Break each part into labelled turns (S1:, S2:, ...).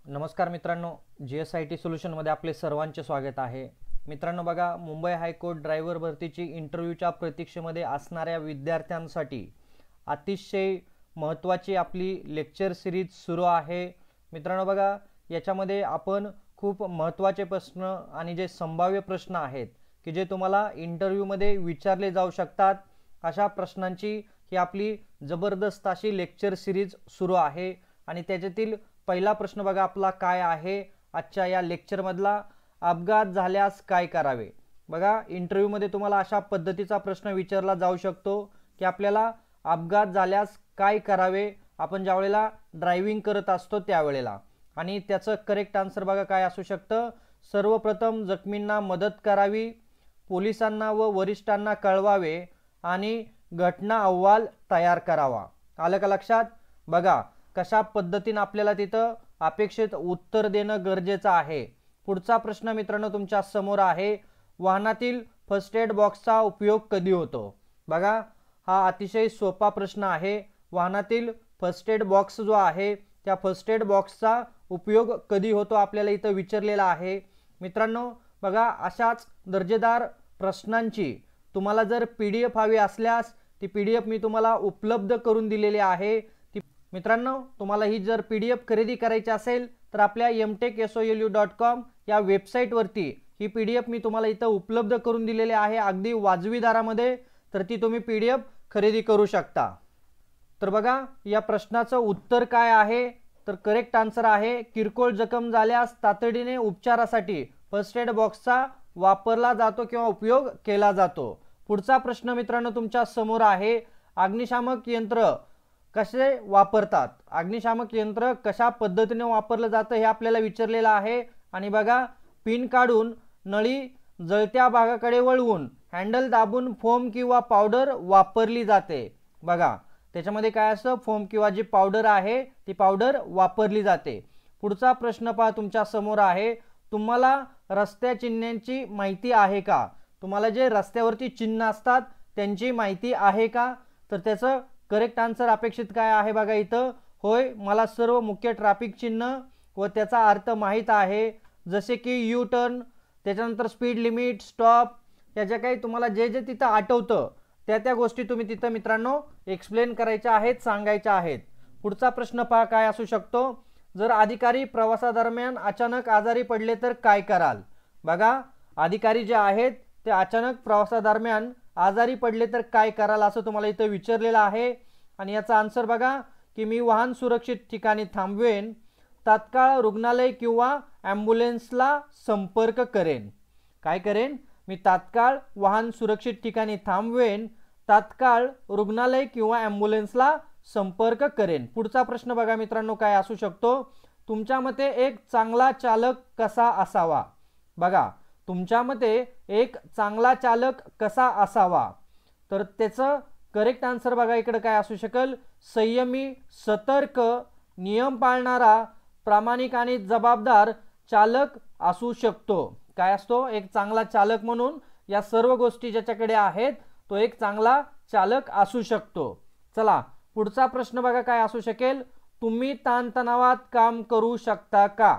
S1: नमस्कार मित्रांनो, GSIT सोल्युशनमध्ये आपले सर्वांचे स्वागत आहे। मित्रांनो बघा, मुंबई हायकोर्ट ड्रायव्हर भरतीची इंटरव्ह्यूच्या प्रतीक्षेमध्ये असणाऱ्या विद्यार्थ्यांसाठी अतिशय महत्त्वाची आपली लेक्चर सीरीज सुरू आहे। मित्रांनो बघा, याच्यामध्ये आपण खूप महत्त्वाचे प्रश्न आणि जे संभाव्य प्रश्न आहेत की जे तुम्हाला इंटरव्ह्यूमध्ये विचारले जाऊ शकतात, अशा प्रश्नांची ही आपली जबरदस्त अशी लेक्चर सीरीज सुरू आहे। आणि त्याच्यातील पहिला प्रश्न बघा आपला काय आहे आजच्या या लेक्चर मधला, अपघात झाल्यास काय करावे। बघा, इंटरव्ह्यू मध्ये तुम्हाला अशा पद्धतीचा प्रश्न विचारला जाऊ शकतो की आपल्याला अपघात झाल्यास काय करावे आपण ज्या वेळेला ड्रायव्हिंग करत असतो त्यावेळेला। आणि त्याचं करेक्ट आन्सर बघा काय असू शकतं, सर्वप्रथम जखमींना मदत करावी, पोलिसांना व वरिष्ठांना कळवावे आणि घटना अहवाल तयार करावा। आलं का लक्षात? बघा कशा पद्धतीने आपल्याला तिथं अपेक्षित उत्तर देणं गरजेचं आहे। पुढचा प्रश्न मित्रांनो तुमच्या समोर आहे, वाहनातील फर्स्ट एड बॉक्सचा उपयोग कधी होतो। बघा, हा अतिशय सोपा प्रश्न आहे। वाहनातील फर्स्ट एड बॉक्स जो आहे त्या फर्स्ट एड बॉक्सचा उपयोग कधी होतो आपल्याला इथं विचारलेला आहे। मित्रांनो बघा, अशाच दर्जेदार प्रश्नांची तुम्हाला जर PDF हवी असल्यास ती PDF मी तुम्हाला उपलब्ध करून दिलेली आहे। मित्रांनो, तुम्हाला ही जर PDF खरेदी करायची असेल तर आपल्या mtechsolu.com या वेबसाईट वरती ही PDF मी तुम्हाला इथं उपलब्ध करून दिलेली आहे अगदी वाजवी दरामध्ये, तर ती तुम्ही PDF खरेदी करू शकता। तर बघा, या प्रश्नाचं उत्तर काय आहे, तर करेक्ट आन्सर आहे किरकोळ जखम झाल्यास तातडीने उपचारासाठी फर्स्ट एड बॉक्सचा वापरला जातो किंवा उपयोग केला जातो। पुढचा प्रश्न मित्रांनो तुमच्या समोर आहे, अग्निशामक यंत्र कसे वापरतात। अग्निशामक यंत्र कशा पद्धतीने वापरलं जातं हे आपल्याला विचारलेलं आहे। आणि बघा, पिन काढून नळी जळत्या भागाकडे वळवून हँडल दाबून फोम किंवा पावडर वापरली जाते। बघा, त्याच्यामध्ये काय असतं, फोम किंवा जी पावडर आहे ती पावडर वापरली जाते। पुढचा प्रश्न पहा तुमच्या समोर आहे, तुम्हाला रस्त्या चिन्हांची माहिती आहे का। तुम्हाला जे रस्त्यावरती चिन्ह असतात त्यांची माहिती आहे का, तर त्याचं करेक्ट आन्सर अपेक्षित काय आहे बघा इथं, होय मला सर्व मुख्य ट्रॅफिक चिन्ह व त्याचा अर्थ माहित आहे, जसे की यू टर्न, त्याच्यानंतर स्पीड लिमिट, स्टॉप, याच्या काही तुम्हाला जे जे तिथं आठवतं त्या गोष्टी तुम्ही तिथं मित्रांनो एक्सप्लेन करायच्या आहेत, सांगायच्या आहेत। पुढचा प्रश्न पहा काय असू शकतो, जर अधिकारी प्रवासादरम्यान अचानक आजारी पडले तर काय कराल। बघा, अधिकारी जे आहेत ते अचानक प्रवासादरम्यान आजारी पडले तर काय कराल असं तुम्हाला इथं विचारलेलं आहे। आणि याचा आन्सर बघा की मी वाहन सुरक्षित ठिकाणी थांबवेन, तात्काळ रुग्णालय किंवा ॲम्ब्युलन्सला संपर्क करेन। काय करेन, मी तात्काळ वाहन सुरक्षित ठिकाणी थांबवेन, तात्काळ रुग्णालय किंवा ॲम्ब्युलन्सला संपर्क करेन। पुढचा प्रश्न बघा मित्रांनो काय असू शकतो, तुमच्या मते एक चांगला चालक कसा असावा। बघा, तुमच्या मते एक चांगला चालक कसा असावा, तर त्याचं करेक्ट आन्सर बघा इकडे काय असू शकेल, संयमी, सतर्क, नियम पाळणारा, प्रामाणिक आणि जबाबदार चालक असू शकतो। काय असतो, एक चांगला चालक म्हणून या सर्व गोष्टी ज्याच्याकडे आहेत तो एक चांगला चालक असू शकतो। चला पुढचा प्रश्न बघा काय असू शकेल, तुम्ही ताणतणावात काम करू शकता का।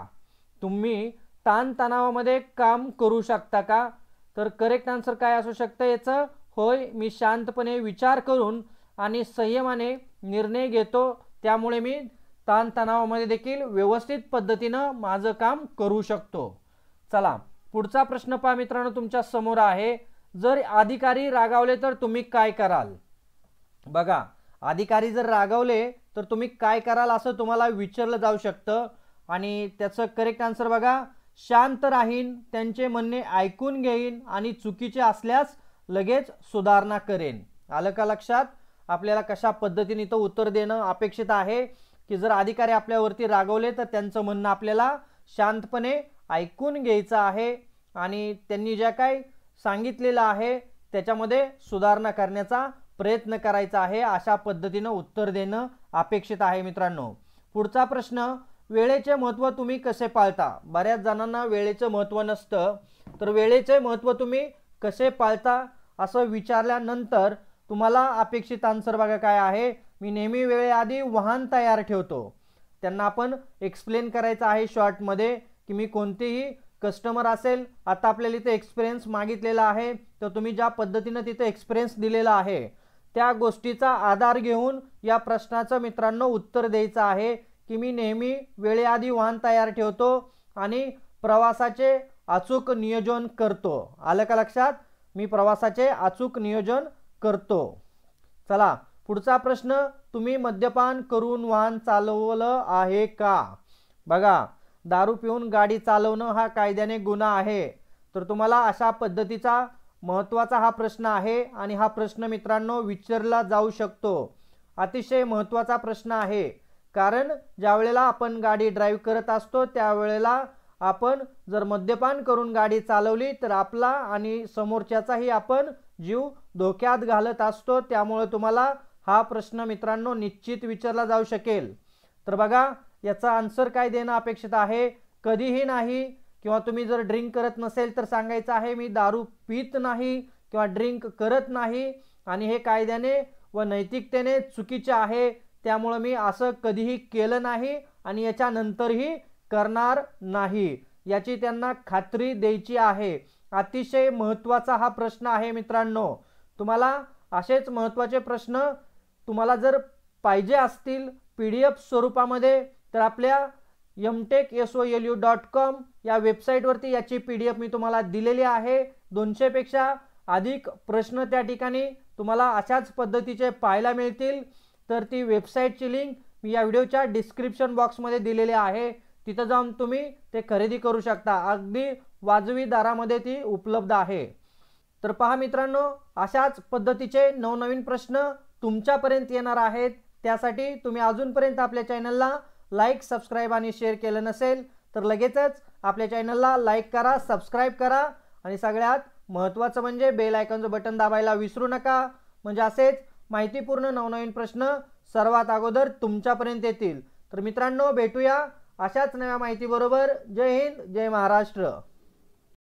S1: तुम्ही ताणतणावामध्ये काम करू शकता का, तर करेक्ट आन्सर काय असू शकतं याचं, होय मी शांतपणे विचार करून आणि संयमाने निर्णय घेतो, त्यामुळे मी ताणतणावामध्ये देखील व्यवस्थित पद्धतीनं माझं काम करू शकतो। चला पुढचा प्रश्न पहा मित्रांनो तुमच्या समोर आहे, जर अधिकारी रागावले तर तुम्ही काय कराल। बघा, अधिकारी जर रागावले तर तुम्ही काय कराल असं तुम्हाला विचारलं जाऊ शकतं। आणि त्याचं करेक्ट आन्सर बघा, शांत राहीन, त्यांचे म्हणणे ऐकून घेईन आणि चुकीचे असल्यास लगेच सुधारणा करेन। आलं का लक्षात? आपल्याला कशा पद्धतीने तो उत्तर देणं अपेक्षित आहे की जर अधिकारी आपल्यावरती रागवले तर त्यांचं म्हणणं आपल्याला शांतपणे ऐकून घ्यायचं आहे आणि त्यांनी जे काही सांगितलेलं आहे त्याच्यामध्ये सुधारणा करण्याचा प्रयत्न करायचा आहे, अशा पद्धतीनं उत्तर देणं अपेक्षित आहे मित्रांनो। पुढचा प्रश्न, वेळेचे महत्त्व तुम्ही कसे पाळता। बऱ्याच जणांना वेळेचं महत्त्व नसतं, तर वेळेचे महत्त्व तुम्ही कसे पाळता असं विचारल्यानंतर तुम्हाला अपेक्षित आन्सर बघा काय आहे, मी नेहमी वेळेआधी वाहन तयार ठेवतो, त्यांना आपण एक्सप्लेन करायचं आहे शॉर्टमध्ये की मी कोणतेही कस्टमर असेल, आता आपल्याला इथे एक्सपिरियन्स मागितलेला आहे, तर तुम्ही ज्या पद्धतीने तिथे एक्सपिरियन्स दिलेला आहे त्या गोष्टीचा आधार घेऊन या प्रश्नाचं मित्रांनो उत्तर द्यायचं आहे की मी नेहमी वेळेआधी वाहन तयार ठेवतो आणि प्रवासाचे अचूक नियोजन करतो. आलं का लक्षात? मी प्रवासाचे अचूक नियोजन करतो. चला पुढचा प्रश्न, तुम्ही मद्यपान करून वाहन चालवलं आहे का? बघा, दारू पिऊन गाडी चालवणं हा कायद्याने गुन्हा आहे. तर तुम्हाला अशा पद्धतीचा महत्त्वाचा हा प्रश्न आहे आणि हा प्रश्न मित्रांनो विचारला जाऊ शकतो. अतिशय महत्त्वाचा प्रश्न आहे, कारण ज्या वेळेला आपण गाडी ड्राईव्ह करत असतो त्यावेळेला आपण जर मद्यपान करून गाडी चालवली तर आपला आणि समोरच्याचाही आपण जीव धोक्यात घालत असतो. त्यामुळे तुम्हाला हा प्रश्न मित्रांनो निश्चित विचारला जाऊ शकेल. तर बघा, याचा आन्सर काय देणं अपेक्षित आहे? कधीही नाही. किंवा तुम्ही जर ड्रिंक करत नसेल तर सांगायचं आहे मी दारू पित नाही किंवा ड्रिंक करत नाही आणि हे कायद्याने व नैतिकतेने चुकीचे आहे, त्यामुळे मी असं कधीही केलं नाही आणि याच्यानंतरही करणार नाही, याची त्यांना खात्री द्यायची आहे. अतिशय महत्त्वाचा हा प्रश्न आहे मित्रांनो. तुम्हाला असेच महत्त्वाचे प्रश्न तुम्हाला जर पाहिजे असतील PDF स्वरूपामध्ये तर आपल्या mtechsolu.com या वेबसाईटवरती याची PDF मी तुम्हाला दिलेली आहे. 200 पेक्षा अधिक प्रश्न त्या ठिकाणी तुम्हाला अशाच पद्धतीचे पाहायला मिळतील. तर ती वेबसाईटची लिंक मी या व्हिडिओच्या डिस्क्रिप्शन बॉक्समध्ये दिलेली आहे. तिथं जाऊन तुम्ही ते खरेदी करू शकता. अगदी वाजवी दरामध्ये ती उपलब्ध आहे. तर पहा मित्रांनो, अशाच पद्धतीचे नवनवीन प्रश्न तुमच्यापर्यंत येणार आहेत. त्यासाठी तुम्ही अजूनपर्यंत आपल्या चॅनलला लाईक, सबस्क्राईब आणि शेअर केलं नसेल तर लगेचच आपल्या चॅनलला लाईक करा, सबस्क्राईब करा आणि सगळ्यात महत्त्वाचं म्हणजे बेल आयकॉनचं बटन दाबायला विसरू नका. म्हणजे असेच माहितीपूर्ण नवनवीन प्रश्न सर्वात अगोदर तुमच्यापर्यंत येतील. तर मित्रांनो, भेटूया अशाच नव्या माहितीबरोबर. जय हिंद, जय महाराष्ट्र.